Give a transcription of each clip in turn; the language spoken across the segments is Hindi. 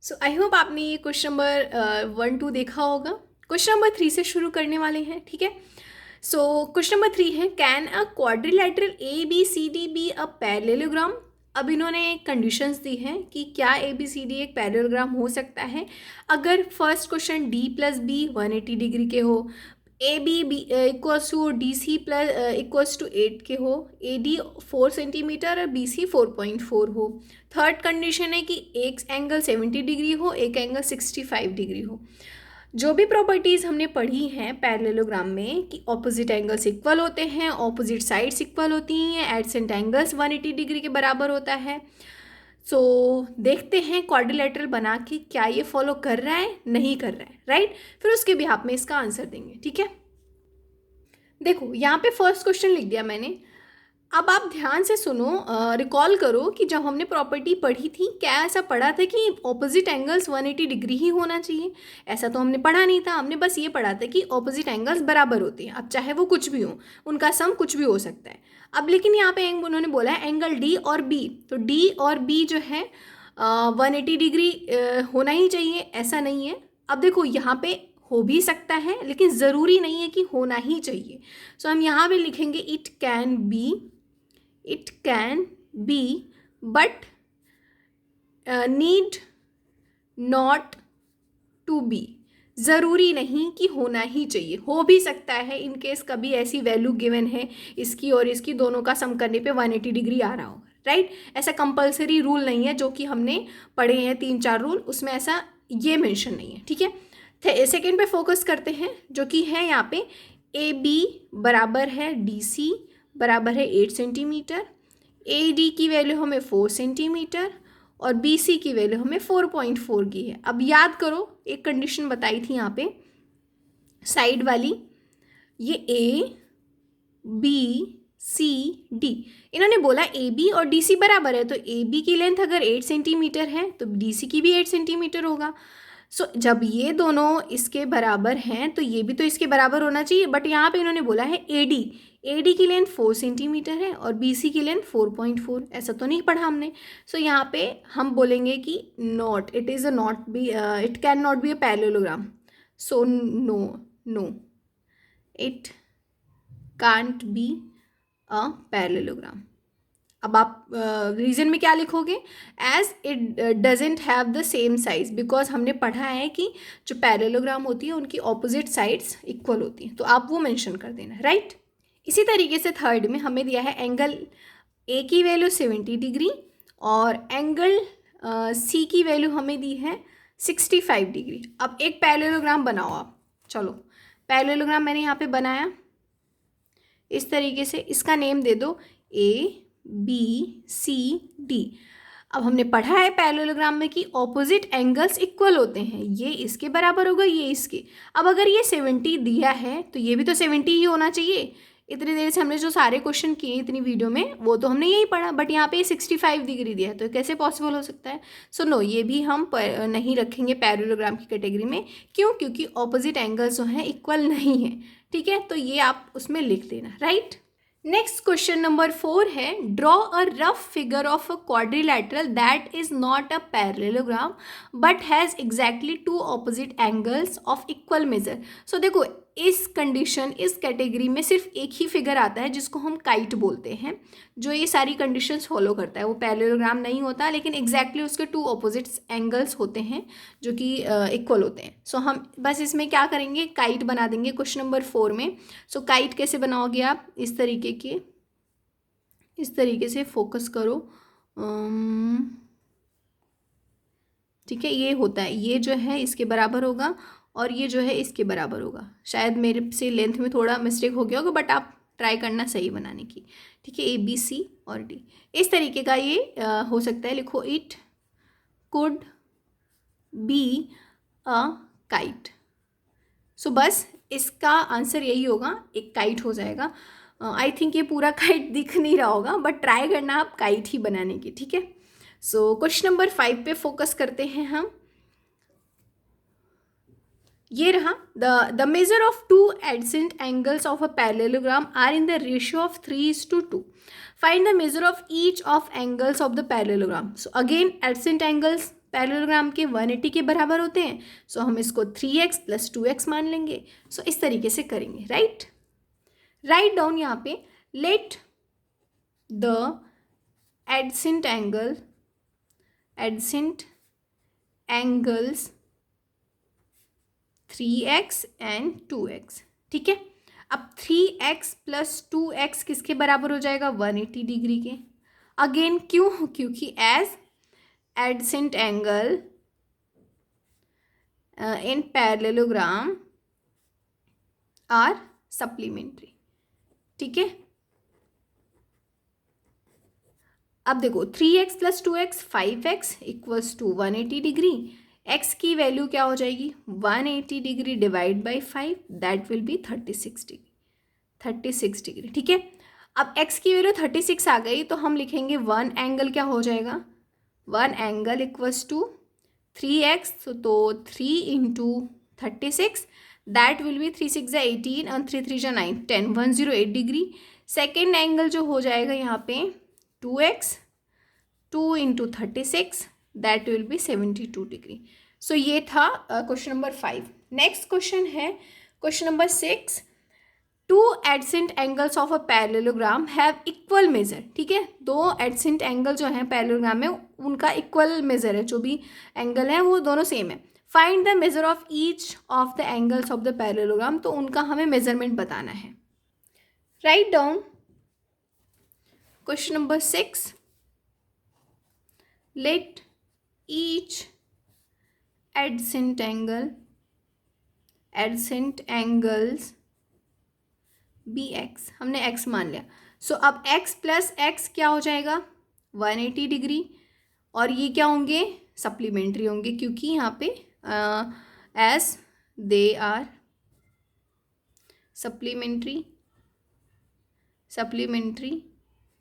सो आई होप आपने ये क्वेश्चन नंबर 1 2 देखा होगा। क्वेश्चन नंबर 3 से शुरू करने वाले हैं, ठीक है। सो क्वेश्चन नंबर 3 है, can a quadrilateral A B C D be a parallelogram. अब इन्होंने कंडीशंस दी हैं कि क्या ए बी सी डी एक पैरेललोग्राम हो सकता है अगर first question D plus B 180 degree के हो, A B B equals to D C plus equals to 8 के हो, ए डी 4 सेंटीमीटर और बी सी 4.4 हो। थर्ड कंडीशन है कि एक एंगल 70 डिग्री हो, एक एंगल 65 डिग्री हो। जो भी प्रॉपर्टीज़ हमने पढ़ी हैं पैरेललोग्राम में कि ऑपोजिट एंगल्स इक्वल होते हैं, ऑपोजिट साइड्स इक्वल होती हैं, एडसेंट एंगल्स 180 डिग्री के बराबर होता है। सो देखते हैं क्वाड्रिलेटरल बना के क्या ये फॉलो कर रहा है, नहीं कर रहा है, राइट। फिर उसके बिहाफ में इसका आंसर देंगे, ठीक है। देखो यहाँ पे फर्स्ट क्वेश्चन लिख दिया मैंने। अब आप ध्यान से सुनो, रिकॉल करो कि जब हमने प्रॉपर्टी पढ़ी थी क्या ऐसा पढ़ा था कि ऑपोजिट एंगल्स 180 डिग्री ही होना चाहिए। ऐसा तो हमने पढ़ा नहीं था, हमने बस ये पढ़ा था कि ऑपोजिट एंगल्स बराबर होते हैं, अब चाहे वो कुछ भी हो, उनका सम कुछ भी हो सकता है। अब लेकिन यहाँ पे उन्होंने बोला है एंगल डी और बी, तो डी और बी जो है 180 डिग्री होना ही चाहिए, ऐसा नहीं है। अब देखो यहाँ पे हो भी सकता है लेकिन ज़रूरी नहीं है कि होना ही चाहिए। सो हम यहाँ पे लिखेंगे it can be but need not to be. ज़रूरी नहीं कि होना ही चाहिए, हो भी सकता है इन केस कभी ऐसी वैल्यू गिवन है इसकी और इसकी दोनों का सम करने पे 180 डिग्री आ रहा होगा, राइट। ऐसा कंपलसरी रूल नहीं है, जो कि हमने पढ़े हैं 3-4 रूल, उसमें ऐसा ये मेंशन नहीं है, ठीक है। सेकेंड पे फोकस करते हैं जो कि है यहाँ पे ए बी बराबर है डी सी बराबर है 8 सेंटीमीटर, ए डी की वैल्यू हमें 4 सेंटीमीटर और बी सी की वैल्यू हमें 4.4 की है। अब याद करो एक कंडीशन बताई थी यहाँ पे साइड वाली, ये ए बी सी डी, इन्होंने बोला ए बी और डी सी बराबर है, तो ए बी की लेंथ अगर 8 सेंटीमीटर है तो डी सी की भी 8 सेंटीमीटर होगा। सो जब ये दोनों इसके बराबर हैं तो ये भी तो इसके बराबर होना चाहिए, बट यहाँ पे इन्होंने बोला है ए डी की लेंथ 4 सेंटीमीटर है और बी सी की लेंथ 4.4, ऐसा तो नहीं पढ़ा हमने। सो यहाँ पे हम बोलेंगे कि not, it is a not be, it can not be a parallelogram. So no it can't be a parallelogram. अब आप रीजन में क्या लिखोगे, as it doesn't have the same size, because हमने पढ़ा है कि जो पैरेललोग्राम होती है उनकी ऑपोजिट साइड्स इक्वल होती हैं, तो आप वो मेंशन कर देना, राइट। इसी तरीके से थर्ड में हमें दिया है एंगल ए की वैल्यू 70 डिग्री और एंगल सी की वैल्यू हमें दी है 65 डिग्री। अब एक पैरेललोग्राम बनाओ आप, चलो पैरेललोग्राम मैंने यहाँ पे बनाया इस तरीके से, इसका नेम दे दो ए बी सी डी। अब हमने पढ़ा है पैरेललोग्राम में कि ऑपोजिट एंगल्स इक्वल होते हैं, ये इसके बराबर होगा ये इसके। अब अगर ये 70 दिया है तो ये भी तो 70 ही होना चाहिए। इतनी देर से हमने जो सारे क्वेश्चन किए इतनी वीडियो में वो तो हमने यही पढ़ा, बट यहाँ पे 65 डिग्री दिया है तो कैसे पॉसिबल हो सकता है। सो नो, ये भी हम नहीं रखेंगे पैरेललोग्राम की कैटेगरी में। क्यों? क्योंकि ऑपोजिट एंगल्स जो हैं इक्वल नहीं है, ठीक है। तो ये आप उसमें लिख देना, राइट। नेक्स्ट क्वेश्चन नंबर 4 है, draw a rough figure of a quadrilateral that is not a parallelogram but has exactly 2 opposite angles of equal measure. So देखो इस कंडीशन, इस कैटेगरी में सिर्फ एक ही फिगर आता है जिसको हम काइट बोलते हैं, जो ये सारी कंडीशंस फॉलो करता है। वो पैरेललोग्राम नहीं होता लेकिन एग्जैक्टली उसके 2 ऑपोजिट एंगल्स होते हैं जो कि इक्वल होते हैं। सो हम बस इसमें क्या करेंगे, काइट बना देंगे क्वेश्चन नंबर 4 में। सो काइट कैसे बनाओगे आप, इस तरीके से फोकस करो, ठीक है। ये होता है, ये जो है इसके बराबर होगा और ये जो है इसके बराबर होगा। शायद मेरे से लेंथ में थोड़ा मिस्टेक हो गया होगा, बट आप ट्राई करना सही बनाने की, ठीक है। ए बी सी और डी, इस तरीके का ये हो सकता है। लिखो it could be a kite. So बस इसका आंसर यही होगा, एक काइट हो जाएगा। आई थिंक ये पूरा काइट दिख नहीं रहा होगा, बट ट्राई करना आप काइट ही बनाने की, ठीक है। सो क्वेश्चन नंबर 5 पे फोकस करते हैं हम। ये रहा, the measure of 2 adjacent angles of a parallelogram are in the ratio of 3:2. Find the measure of each of angles of the parallelogram. So again adjacent angles parallelogram के 180 के बराबर होते हैं, सो हम इसको 3x + 2x मान लेंगे। सो इस तरीके से करेंगे, राइट। राइट डाउन यहाँ पे, let the AdSense angles 3x and 2x, ठीक है। अब 3x + 2x किसके बराबर हो जाएगा? 180 डिग्री के। अगेन क्यों? क्योंकि as adjacent angle in parallelogram are supplementary, ठीक है। अब देखो 3x + 2x 5x = 180 डिग्री। x की वैल्यू क्या हो जाएगी? 180 degree divide by 5, that will B 36 degree, ठीक है। अब x की वैल्यू 36 आ गई तो हम लिखेंगे 1 एंगल क्या हो जाएगा? 1 एंगल = 3x, तो 3 × 36, दैट विल बी 3 × 6 = 18 और 3 × 3 = 9, 10, 108 डिग्री। सेकेंड एंगल जो हो जाएगा यहाँ पे 2x, 2 × 36, that will be 72 degree. So ये था क्वेश्चन नंबर 5। नेक्स्ट क्वेश्चन है question number 6। 2 adjacent angles of a parallelogram have equal measure, ठीक है। 2 एडसेंट एंगल जो हैं पैरेललोग्राम में उनका इक्वल मेजर है, जो भी एंगल है वो दोनों सेम है। Find the measure of each of the angles of the parallelogram, तो उनका हमें मेजरमेंट बताना है। Right down question number 6। Let each adjacent angles be x, हमने x मान लिया। सो अब x + x क्या हो जाएगा? 180 डिग्री। और ये क्या होंगे? सप्लीमेंट्री होंगे, क्योंकि यहाँ पे एज दे आर सप्लीमेंट्री,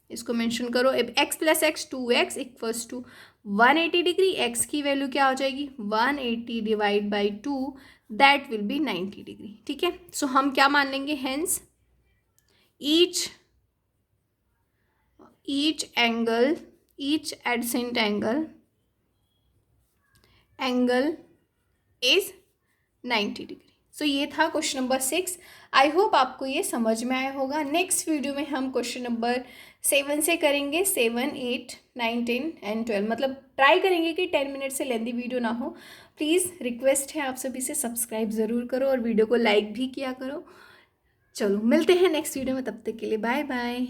इसको मेंशन करो। अब x + x 2x = 180 डिग्री। x की वैल्यू क्या हो जाएगी? 180 divide by 2, that will be 90 degree, ठीक है। सो हम क्या मान लेंगे? Hence each adjacent angle is 90 degree. So ये था क्वेश्चन नंबर 6। आई होप आपको ये समझ में आया होगा। नेक्स्ट वीडियो में हम क्वेश्चन नंबर 7 से करेंगे। 7, 8, 9, 10 एंड 12, मतलब ट्राई करेंगे कि 10 मिनट से लेंदी वीडियो ना हो। प्लीज़ रिक्वेस्ट है आप सभी से, सब्सक्राइब ज़रूर करो और वीडियो को लाइक भी किया करो। चलो मिलते हैं नेक्स्ट वीडियो में, तब तक के लिए बाय बाय।